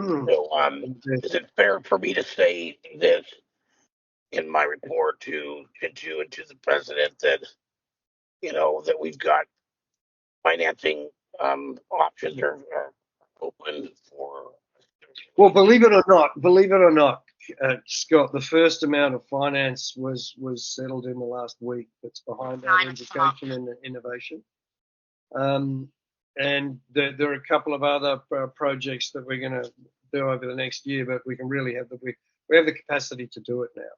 So, is it fair for me to say this in my report to the president that that we've got financing options are open for? Well, believe it or not, Scott, the first amount of finance was settled in the last week. That's behind that education and innovation. And there are a couple of other projects that we're going to do over the next year, but we can really have we have the capacity to do it now.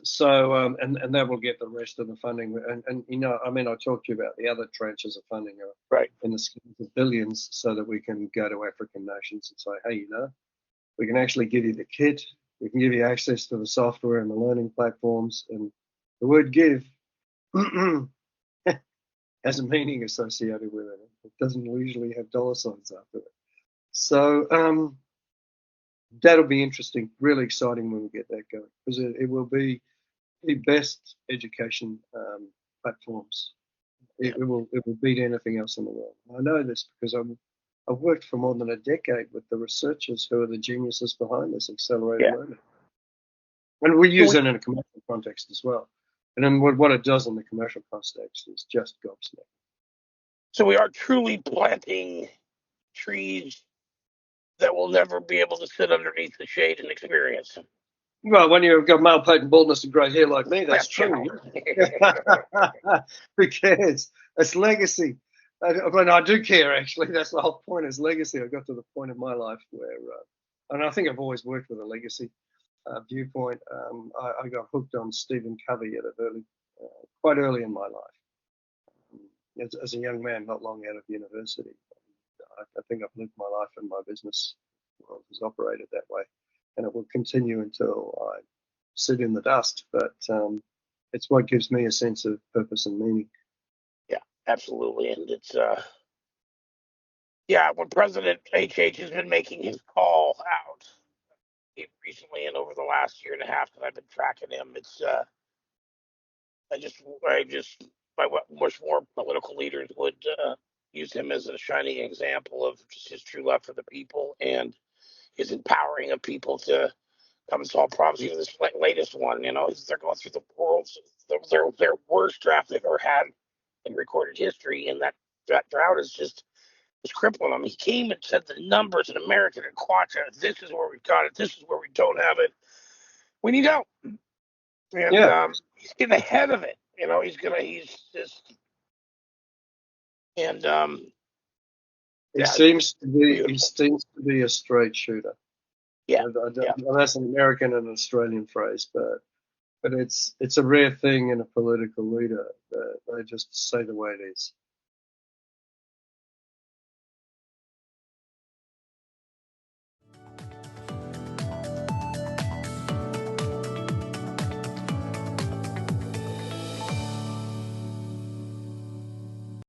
So and that will get the rest of the funding. And I mean, I talked to you about the other tranches of funding right in the schemes of billions, so that we can go to African nations and say, hey, we can actually give you the kit, we can give you access to the software and the learning platforms, and the word give has a meaning associated with it. It doesn't usually have dollar signs after it. So that'll be interesting, really exciting when we get that going, because it will be the best education platforms. It will beat anything else in the world. I know this because I've worked for more than a decade with the researchers who are the geniuses behind this accelerated learning. And we use it in a commercial context as well. And then what it does in the commercial context is just gobsmacked. So we are truly planting trees that will never be able to sit underneath the shade and experience. Well, when you've got male pattern baldness and grey hair like me, that's true. Who cares? It's legacy. I do care, actually. That's the whole point, is legacy. I got to the point in my life where, and I think I've always worked with a legacy viewpoint. I got hooked on Stephen Covey at quite early in my life. As a young man, not long out of university. I think I've lived my life, and my business world has operated that way. And it will continue until I sit in the dust. But it's what gives me a sense of purpose and meaning. Yeah, absolutely. And it's, when President HH has been making his call out recently and over the last year and a half that I've been tracking him, it's, I just wish more political leaders would use him as a shining example of just his true love for the people and his empowering of people to come and solve problems. Even this latest one, they're going through their worst draft they've ever had in recorded history, and that drought is crippling them. He came and said the numbers in America and Quanta, this is where we've got it, this is where we don't have it. We need help. And he's getting ahead of it. He seems to be a straight shooter. Yeah. That's an American and an Australian phrase, but it's a rare thing in a political leader that they just say the way it is.